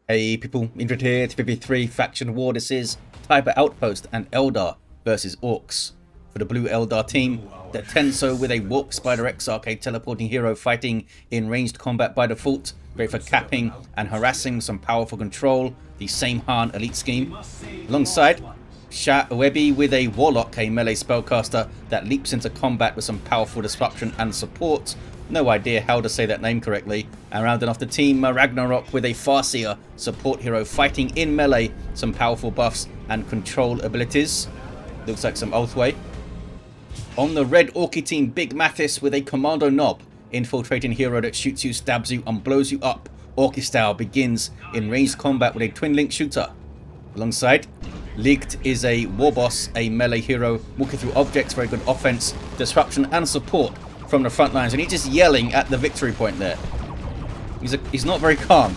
Hey people, Indrid here, TPP3 Faction War. This is Tiber Outpost and Eldar versus Orks. For the blue Eldar team, the Tenso with a Warp Spider Exarch, a teleporting hero fighting in ranged combat by default. Great for capping and harassing, some powerful control, the same Han elite scheme. Alongside, ShaUebyBlya with a Warlock, a melee spellcaster that leaps into combat with some powerful disruption and support. No idea how to say that name correctly. And rounding off the team, Maragnarok with a Farseer, support hero fighting in melee, some powerful buffs and control abilities. Looks like some Ulthway. On the red Orky team, Big Mathis with a Kommando knob, infiltrating hero that shoots you, stabs you and blows you up. Orky style begins in ranged combat with a twin link shooter. Alongside, Ligt is a Warboss, a melee hero, walking through objects, very good offense, disruption and support from the front lines, and he's just yelling at the victory point there. He's not very calm.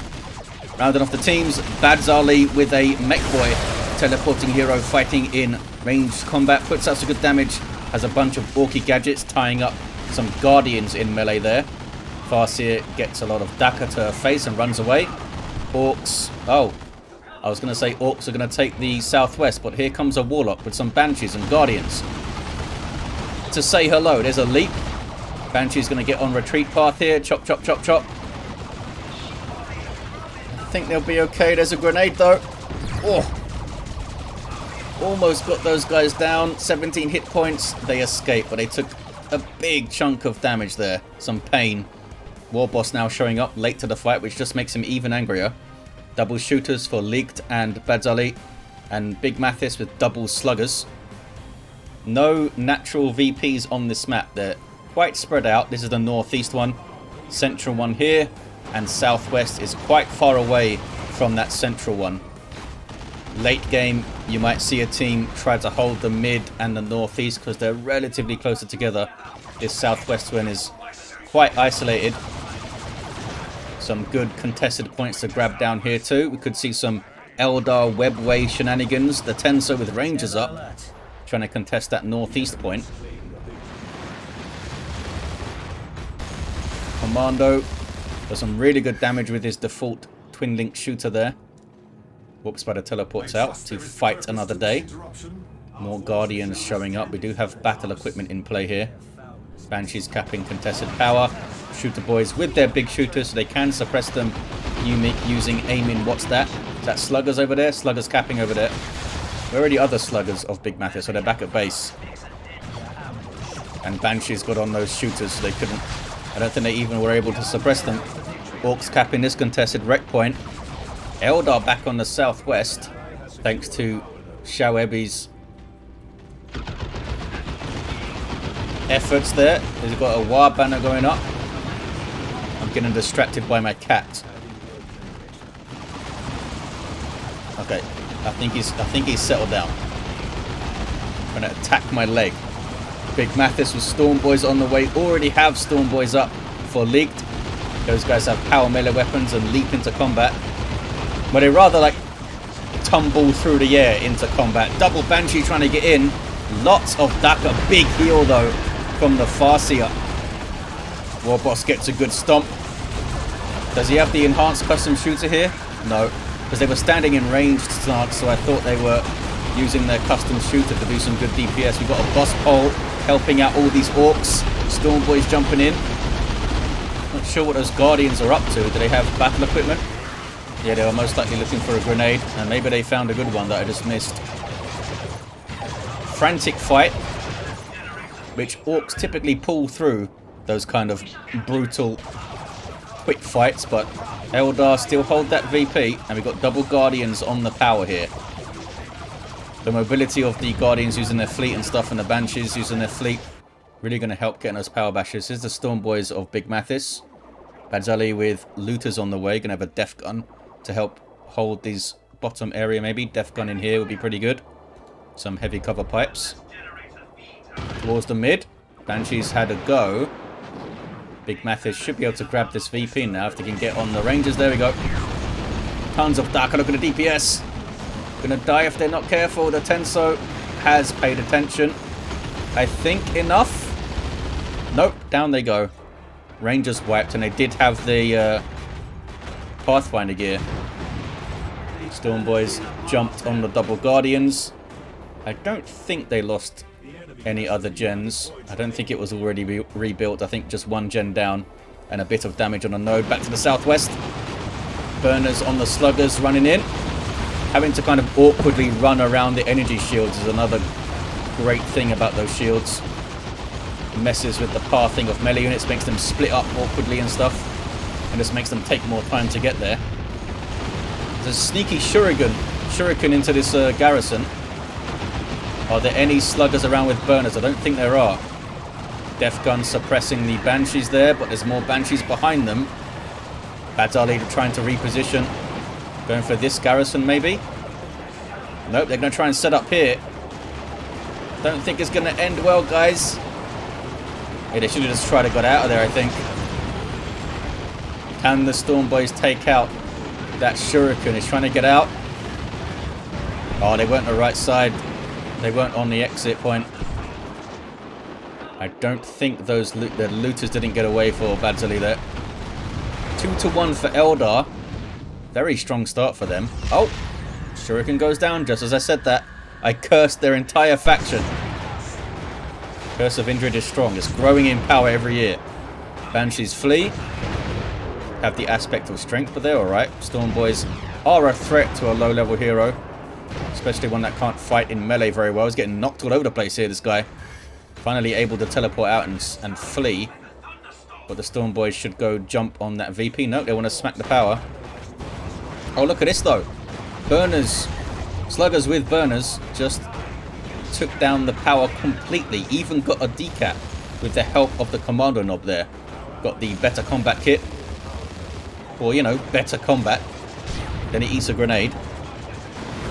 Rounding off the teams, Badzarely with a Mekboy, teleporting hero fighting in ranged combat, puts out some good damage, has a bunch of Orky gadgets tying up some Guardians in melee there. Farseer gets a lot of Daka to her face and runs away. Orks, I was going to say Orks are going to take the southwest, but here comes a Warlock with some Banshees and Guardians to say hello. There's a leap. Banshee's going to get on retreat path here. Chop, chop, chop, chop. I think they'll be okay. There's a grenade though. Oh, almost got those guys down. 17 hit points. They escaped, but they took a big chunk of damage there. Some pain. Warboss now showing up late to the fight, which just makes him even angrier. Double shooters for Ligt and Badzarely, and Big Mathis with double sluggers. No natural VPs on this map. They're quite spread out. This is the northeast one, central one here, and southwest is quite far away from that central one. Late game, you might see a team try to hold the mid and the northeast because they're relatively closer together. This southwest one is quite isolated. Some good contested points to grab down here too. We could see some Eldar webway shenanigans. The Tenso with Rangers up, trying to contest that northeast point. Kommando does some really good damage with his default twin link shooter there. Warp Spider teleports out to fight another day. More Guardians showing up. We do have battle equipment in play here. Banshees capping contested power. Shooter boys with their big shooters so they can suppress them using aiming. What's that? Is that sluggers over there? Sluggers capping over there. Where are the other sluggers of Big Mathis? So they're back at base. And Banshees got on those shooters so they couldn't. I don't think they even were able to suppress them. Orks capping this contested wreck point. Eldar back on the southwest thanks to ShaUebyBlya's efforts there. He's got a war banner going up. I'm getting distracted by my cat. Okay, I think he's settled down. I'm gonna attack my leg. Big Mathis with Storm Boys on the way. Already have Storm Boys up for Ligt. Those guys have power melee weapons and leap into combat. But they rather like tumble through the air into combat. Double Banshee trying to get in. Lots of Daka. Big heal though from the Farseer. Warboss gets a good stomp. Does he have the enhanced custom shooter here? No, because they were standing in ranged stance, so I thought they were using their custom shooter to do some good DPS. We've got a boss pole helping out all these Orks. Storm Boys jumping in. Not sure what those Guardians are up to. Do they have battle equipment? Yeah, they were most likely looking for a grenade, and maybe they found a good one that I just missed. Frantic fight, which Orks typically pull through those kind of brutal, quick fights, but Eldar still hold that VP, and we've got double Guardians on the power here. The mobility of the Guardians using their fleet and stuff, and the Banshees using their fleet, really going to help getting those power bashes. Here's the Storm Boys of Big Mathis. Badzarely with looters on the way, going to have a Def Gun to help hold these bottom area maybe. Def Gun in here would be pretty good. Some heavy cover pipes. Towards the mid. Banshees had a go. Big Mathis should be able to grab this VP now if they can get on the Rangers. There we go. Tons of Daka looking at DPS. Gonna die if they're not careful. The Tenso has paid attention. I think enough. Nope, down they go. Rangers wiped, and they did have the Pathfinder gear. Storm Boys jumped on the double Guardians. I don't think they lost any other gens. I don't think it was already rebuilt. I think just one gen down and a bit of damage on a node. Back to the southwest. Burners on the sluggers running in. Having to kind of awkwardly run around the energy shields is another great thing about those shields. Messes with the pathing of melee units, makes them split up awkwardly and stuff, and just makes them take more time to get there. There's a sneaky shuriken into this garrison. Are there any sluggers around with burners? I don't think there are. Death gun suppressing the banshees there, but there's more banshees behind them. Badzarely trying to reposition. Going for this garrison maybe? Nope, they're going to try and set up here. Don't think it's going to end well, guys. Yeah, they should have just tried to get out of there, I think. Can the Storm Boys take out that shuriken? He's trying to get out. Oh, they weren't on the right side. They weren't on the exit point. I don't think the looters didn't get away for Badzarely there. 2-1 for Eldar. Very strong start for them. Oh, shuriken goes down just as I said that. I cursed their entire faction. Curse of Indrid is strong. It's growing in power every year. Banshees flee. Have the aspect of strength, but they're alright. Storm Boys are a threat to a low-level hero. Especially one that can't fight in melee very well. He's getting knocked all over the place here, this guy. Finally able to teleport out and flee. But the Storm Boys should go jump on that VP. Nope, they want to smack the power. Oh, look at this, though. Burners. Sluggers with burners just took down the power completely. Even got a decap with the help of the Kommando knob there. Got the better combat kit. Or, you know, better combat. Then he eats a grenade.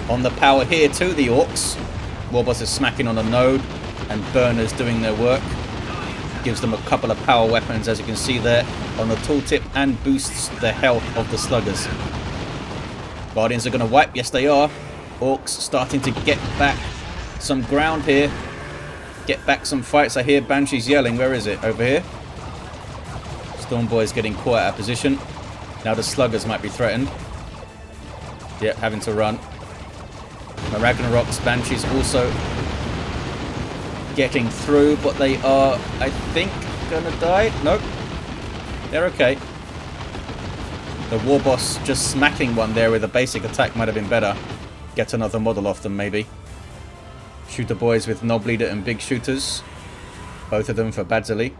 On the power here too, the Orks. Warboss is smacking on a node. And burners doing their work. Gives them a couple of power weapons, as you can see there, on the tooltip. And boosts the health of the sluggers. Guardians are going to wipe. Yes, they are. Orks starting to get back some ground here. Get back some fights. I hear Banshees yelling. Where is it? Over here. Storm Boys getting caught out of position. Now the sluggers might be threatened. Yep, having to run. Maragnarok's Banshees also getting through, but they are, I think, gonna die. Nope. They're okay. The Warboss just smacking one there with a basic attack might have been better. Get another model off them, maybe. Shooter Boys with Knob Leader and Big Shooters. Both of them for Badzarely.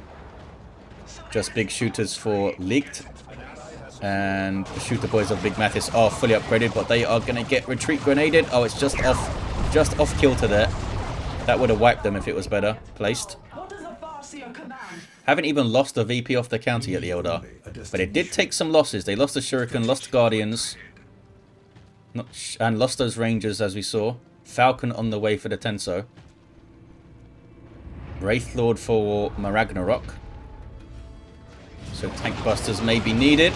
Just Big Shooters for Ligt. And the Shooter Boys of Big Mathis are fully upgraded, but they are going to get retreat grenaded. Oh, it's just off kilter there. That would have wiped them if it was better placed. Haven't even lost a VP off the counter yet, the Eldar. But it did take some losses. They lost the Shuriken, lost Guardians. And lost those Rangers, as we saw. Falcon on the way for the Tenso. Wraith Lord for Maragnarok. So tank busters may be needed.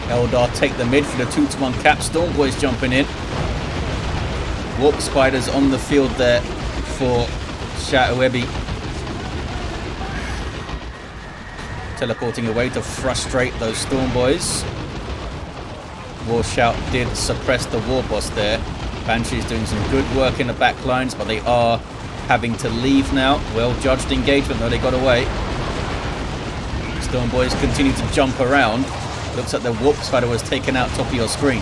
Eldar take the mid for the 2-1 cap. Storm Boys jumping in. Warp Spiders on the field there for ShaUebyBlya. Teleporting away to frustrate those Storm Boys. War Shout did suppress the Warboss there. Banshee's doing some good work in the back lines, but they are having to leave now. Well judged engagement though, they got away. Storm Boys continue to jump around. Looks like the Warp Spider was taken out top of your screen.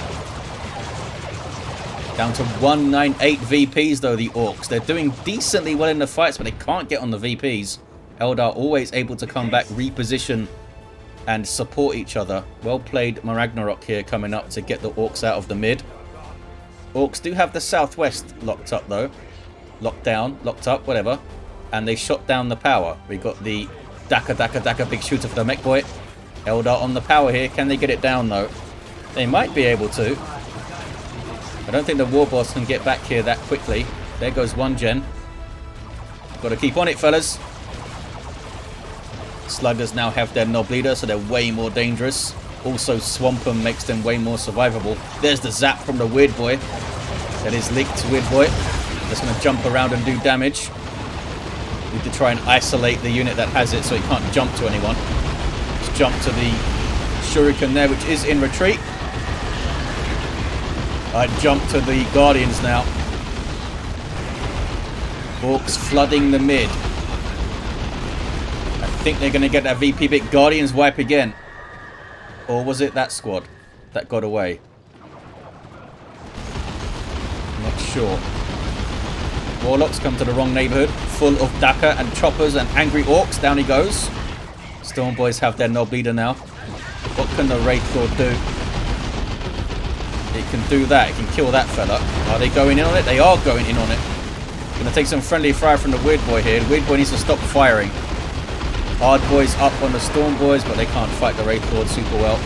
Down to 198 VPs though, the Orks. They're doing decently well in the fights, but they can't get on the VPs. Eldar always able to come back, reposition, and support each other. Well played Maragnarok here coming up to get the Orks out of the mid. Orks do have the southwest locked up though. Locked down, locked up, whatever. And they shot down the power. We got the Daka big shooter for the Mekboy. Eldar on the power here. Can they get it down though? They might be able to. I don't think the Warboss can get back here that quickly. There goes one gen. Got to keep on it, fellas. Sluggers now have their Knob Leader, so they're way more dangerous. Also, Swamp 'em makes them way more survivable. There's the zap from the Weird Boy. That is Licht's Weird Boy. Just going to jump around and do damage. Need to try and isolate the unit that has it so it can't jump to anyone. Let's jump to the Shuriken there, which is in retreat. I jump to the Guardians now. Orks flooding the mid. I think they're going to get that VP bit. Guardians wipe again. Or was it that squad that got away? Not sure. Warlocks come to the wrong neighborhood. Full of Daka and choppers and angry orcs. Down he goes. Storm Boys have their knob leader now. What can the Wraith Lord do? It can do that. It can kill that fella. Are they going in on it? They are going in on it. Gonna take some friendly fire from the Weird Boy here. The Weird Boy needs to stop firing. Hard Boys up on the Storm Boys, but they can't fight the Wraith Lord super well.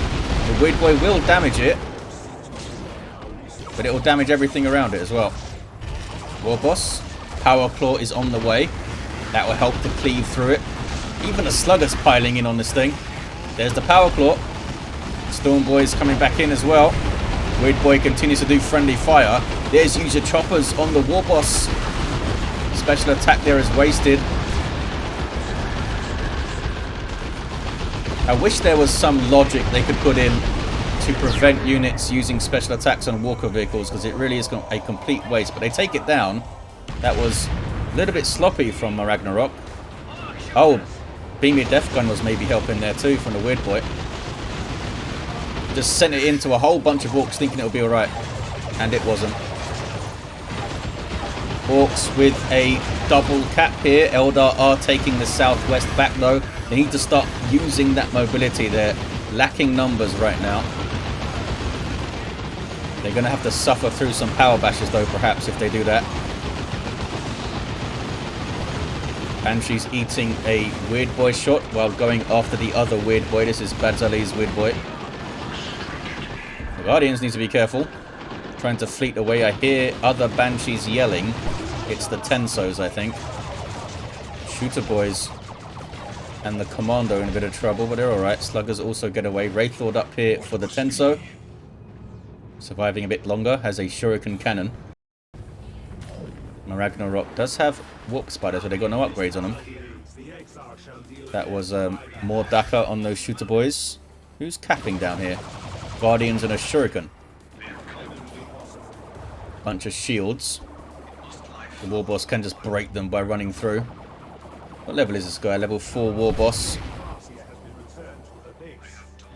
The Weird Boy will damage it, but it will damage everything around it as well. Warboss, Power Claw is on the way. That will help to cleave through it. Even the Slugger's piling in on this thing. There's the Power Claw. Storm Boys coming back in as well. Weird Boy continues to do friendly fire. There's user choppers on the Warboss. Special attack there is wasted. I wish there was some logic they could put in to prevent units using special attacks on walker vehicles, because it really is a complete waste. But they take it down. That was a little bit sloppy from Maragnarok. Oh, Beamy Death Gun was maybe helping there too from the Weird Boy. Just sent it into a whole bunch of orcs thinking it would be alright. And it wasn't. Orcs with a double cap here. Eldar are taking the southwest back though. They need to start using that mobility. They're lacking numbers right now. They're going to have to suffer through some power bashes though, perhaps, if they do that. Banshee's eating a Weird Boy shot while going after the other Weird Boy. This is Badzarely's Weird Boy. The Guardians need to be careful. Trying to fleet away. I hear other Banshees yelling. It's the Tensos, I think. Shooter Boys and the Kommando in a bit of trouble, but they're alright. Sluggers also get away. Wraith Lord up here for the Tenso. Surviving a bit longer. Has a Shuriken cannon. Maragnarok does have Warp Spiders, but they got no upgrades on them. That was more Daka on those Shooter Boys. Who's capping down here? Guardians and a Shuriken. Bunch of shields. The Warboss can just break them by running through. What level is this guy? Level 4 Warboss.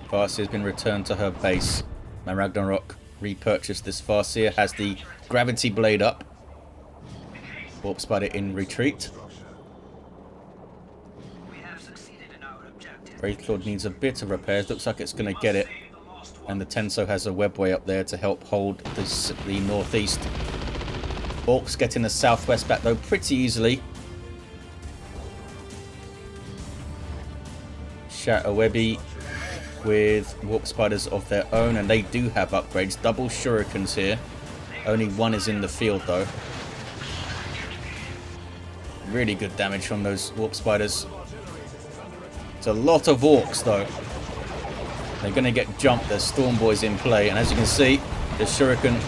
Farseer has been returned to her base. Maragnarok repurchased this Farseer. Has the gravity blade up. Warp Spider in retreat. Wraith Lord needs a bit of repairs. Looks like it's going to get it. And the Tenso has a webway up there to help hold the northeast. Orcs getting the southwest back though pretty easily. ShaUebyBlya with Warp Spiders of their own, and they do have upgrades. Double Shurikens here. Only one is in the field though. Really good damage from those Warp Spiders. It's a lot of Orcs though. They're going to get jumped. There's Storm Boys in play, and as you can see, the Shuriken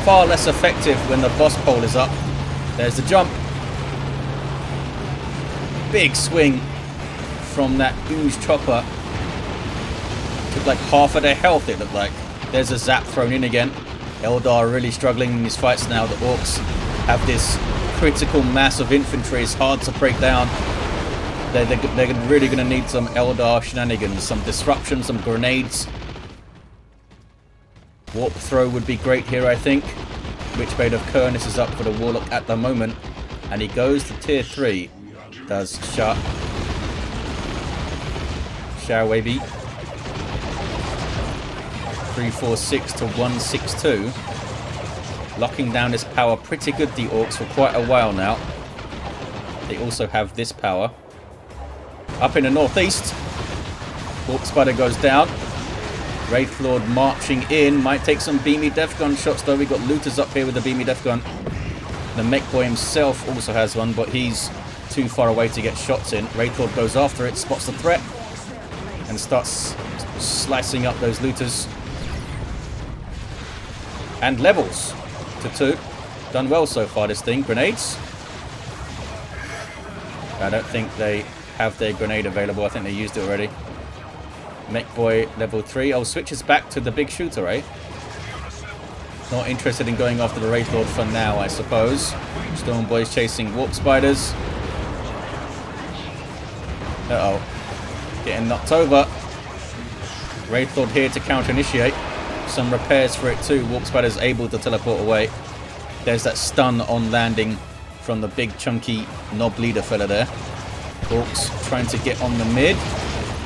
far less effective when the boss pole is up. There's the jump. Big swing from that huge chopper. Took like half of their health, it looked like. There's a zap thrown in again. Eldar really struggling in these fights now. The Orcs have this critical mass of infantry. It's hard to break down. They're really going to need some Eldar shenanigans, some disruption, some grenades. Warp throw would be great here, I think. Witchblade of Kernus is up for the Warlock at the moment. And he goes to tier 3. Does ShaUebyBlya. 346 to 162. Locking down this power pretty good, the Orcs, for quite a while now. They also have this power. Up in the northeast, Warp Spider goes down. Wraith Lord marching in. Might take some Beamy Death Gun shots though. We've got looters up here with the Beamy Death Gun. The Mekboy himself also has one, but he's too far away to get shots in. Wraith Lord goes after it, spots the threat, and starts slicing up those looters. And levels to 2. Done well so far, this thing. Grenades. I don't think they have their grenade available. I think they used it already. Mekboy level 3. Oh, switches back to the big shooter, eh? Not interested in going after the Wraith Lord for now, I suppose. Storm Boy's chasing Warp Spiders. Uh-oh. Getting knocked over. Wraith Lord here to counter-initiate. Some repairs for it too. Warp Spider's able to teleport away. There's that stun on landing from the big chunky knob leader fella there. Orks trying to get on the mid.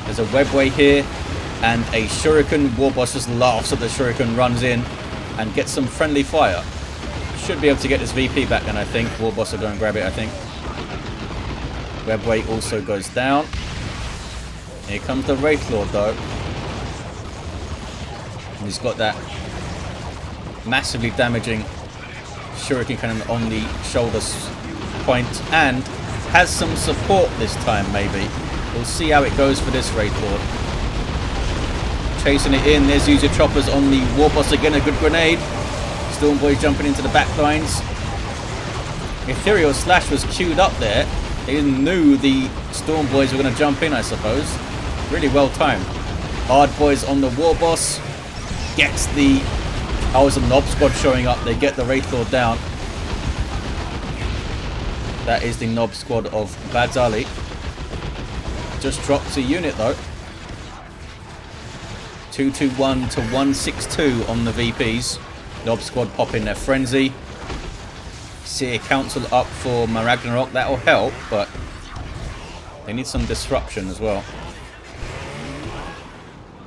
There's a webway here. And a Shuriken. Warboss just laughs at the Shuriken, runs in. And get some friendly fire. Should be able to get this VP back, and I think Warboss will go and grab it, I think. Webway also goes down. Here comes the Wraith Lord, though. And he's got that massively damaging Shuriken Cannon on the shoulder point, and has some support this time, maybe. We'll see how it goes for this Wraith Lord. Chasing it in. There's user choppers on the Warboss again. A good grenade. Stormboy jumping into the back lines. Ethereal Slash was queued up there. They knew the Stormboys were going to jump in, I suppose. Really well timed. Hard Boys on the Warboss. Gets the... Oh, it's a Knob Squad showing up. They get the Wraith Lord down. That is the Knob Squad of Badzarely. Just drops a unit though. 221 to 162 on the VPs. Knob Squad popping their frenzy. See a council up for Maragnarok. That'll help, but they need some disruption as well.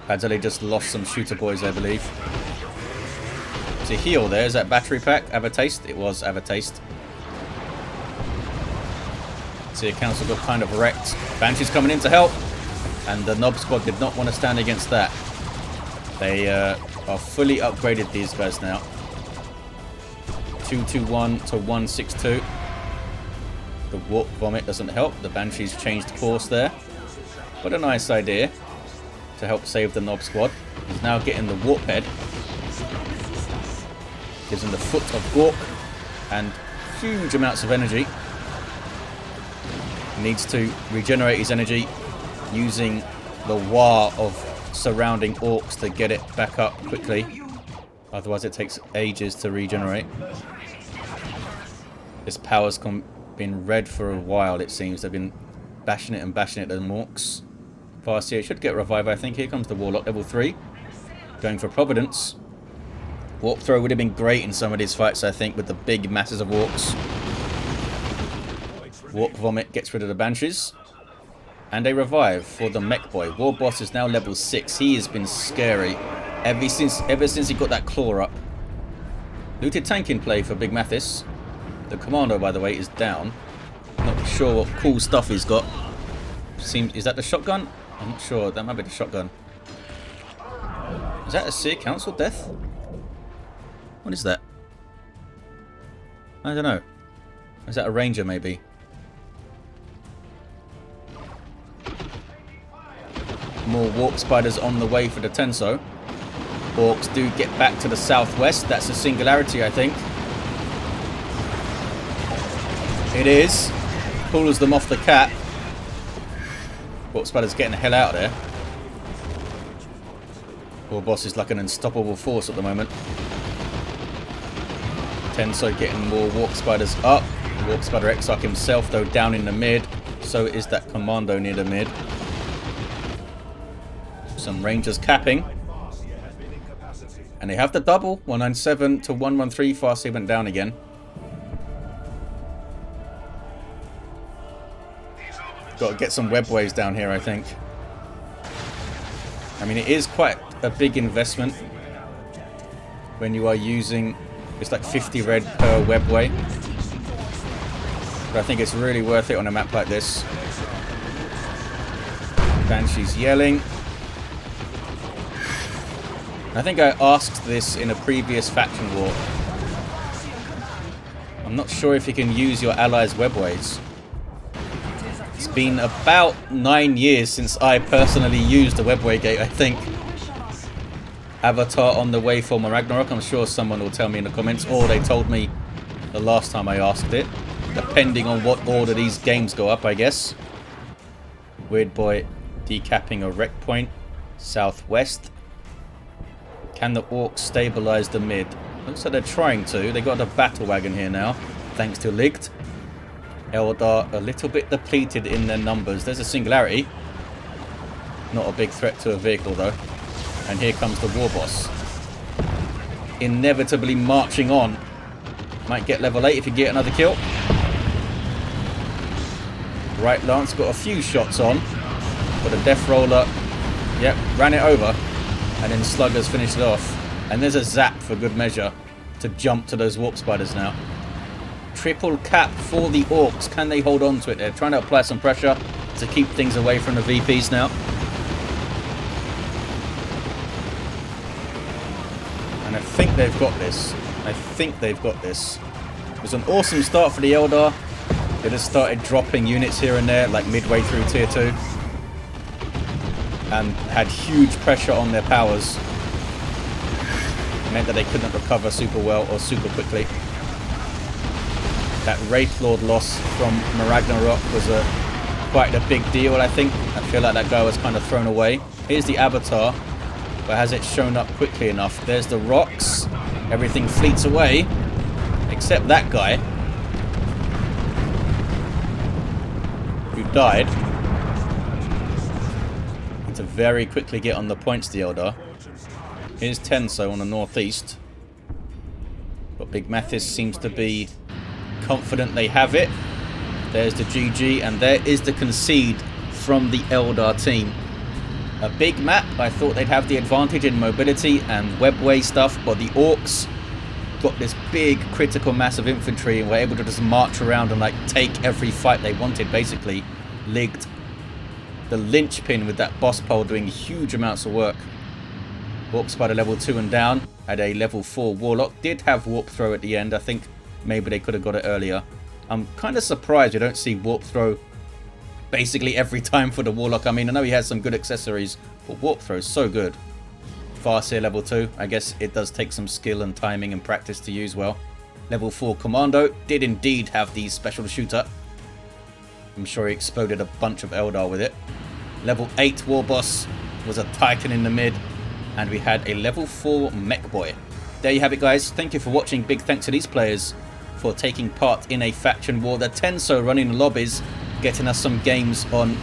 Badzarely just lost some shooter boys, I believe. It's a heal there. Is that battery pack? Have a taste? It was have a taste. See a council got kind of wrecked. Banshee's coming in to help. And the Knob Squad did not want to stand against that. They are fully upgraded, these guys now. 221 to 162. The Warp Vomit doesn't help. The Banshee's changed course there. But a nice idea to help save the Knob Squad. He's now getting the Warp Head. Gives him the Foot of Gork. And huge amounts of energy. Needs to regenerate his energy using the War of surrounding Orks to get it back up quickly. Otherwise it takes ages to regenerate. This power's been red for a while, it seems. They've been bashing it, the Orks. Farseer should get revive, I think. Here comes the Warlock, level 3. Going for Providence. Warp Throw would have been great in some of these fights, I think, with the big masses of Orks. Warp Vomit gets rid of the Banshees. And a revive for the Mekboy. Warboss is now level 6. He has been scary ever since he got that claw up. Looted tank in play for Big Mathis. The Kommando, by the way, is down. Not sure what cool stuff he's got. Is that the shotgun? I'm not sure. That might be the shotgun. Is that a Seer Council death? What is that? I don't know. Is that a Ranger, maybe? More Warp Spiders on the way for the Tenso. Orks do get back to the southwest. That's a singularity, I think. It is. Pulls them off the cap. Warp Spider's getting the hell out of there. Warboss is like an unstoppable force at the moment. Tenso getting more Warp Spiders up. Warp Spider Exarch himself, though, down in the mid. So is that Kommando near the mid. Some Rangers capping. And they have the double. 197 to 113. Farseer went down again. Got to get some webways down here, I think. I mean, it is quite a big investment when you are using... It's like 50 red per webway. But I think it's really worth it on a map like this. Banshee's yelling. I think I asked this in a previous faction war. I'm not sure if you can use your allies' webways. It's been about 9 years since I personally used the webway gate, I think. Avatar on the way for Maragnarok. I'm sure someone will tell me in the comments, or they told me the last time I asked it. Depending on what order these games go up, I guess. Weird Boy decapping a wreck point. Southwest. Can the Orcs stabilize the mid? Looks like they're trying to. They got a battle wagon here now, thanks to Ligt. Eldar a little bit depleted in their numbers. There's a singularity. Not a big threat to a vehicle though. And here comes the Warboss. Inevitably marching on. Might get level 8 if you get another kill. Right Lance got a few shots on. But a Death Roller, yep, ran it over. And then Sluggers finished it off. And there's a zap for good measure to jump to those Warp Spiders now. Triple cap for the Orks. Can they hold on to it? They're trying to apply some pressure to keep things away from the VPs now. And I think they've got this. I think they've got this. It was an awesome start for the Eldar. They just started dropping units here and there, like midway through Tier 2. And had huge pressure on their powers. It meant that they couldn't recover super well or super quickly. That Wraith Lord loss from Maragnarok was quite a big deal, I think. I feel like that guy was kind of thrown away. Here's the Avatar, but has it shown up quickly enough? There's the rocks. Everything fleets away, except that guy, who died. Need to very quickly get on the points, the Eldar. Here's Tenso on the northeast. But Big Mathis seems to be confident they have it. There's the GG, and there is the concede from the Eldar team. A big map. I thought they'd have the advantage in mobility and webway stuff, but the Orks got this big critical mass of infantry and were able to just march around and like take every fight they wanted, basically. Ligt the linchpin with that boss pole doing huge amounts of work. Warp Spider level 2 and down. Had a level 4 Warlock. Did have Warp Throw at the end. I think maybe they could have got it earlier. I'm kind of surprised you don't see Warp Throw basically every time for the Warlock. I mean, I know he has some good accessories, but Warp Throw is so good. Farseer level 2. I guess it does take some skill and timing and practice to use well. Level 4 Kommando did indeed have the special shooter. I'm sure he exploded a bunch of Eldar with it. Level 8 Warboss was a Titan in the mid. And we had a level 4 Mekboy. There you have it, guys. Thank you for watching. Big thanks to these players for taking part in a faction war. The Tenso running the lobbies, getting us some games on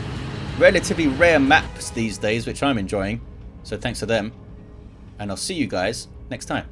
relatively rare maps these days, which I'm enjoying. So thanks to them. And I'll see you guys next time.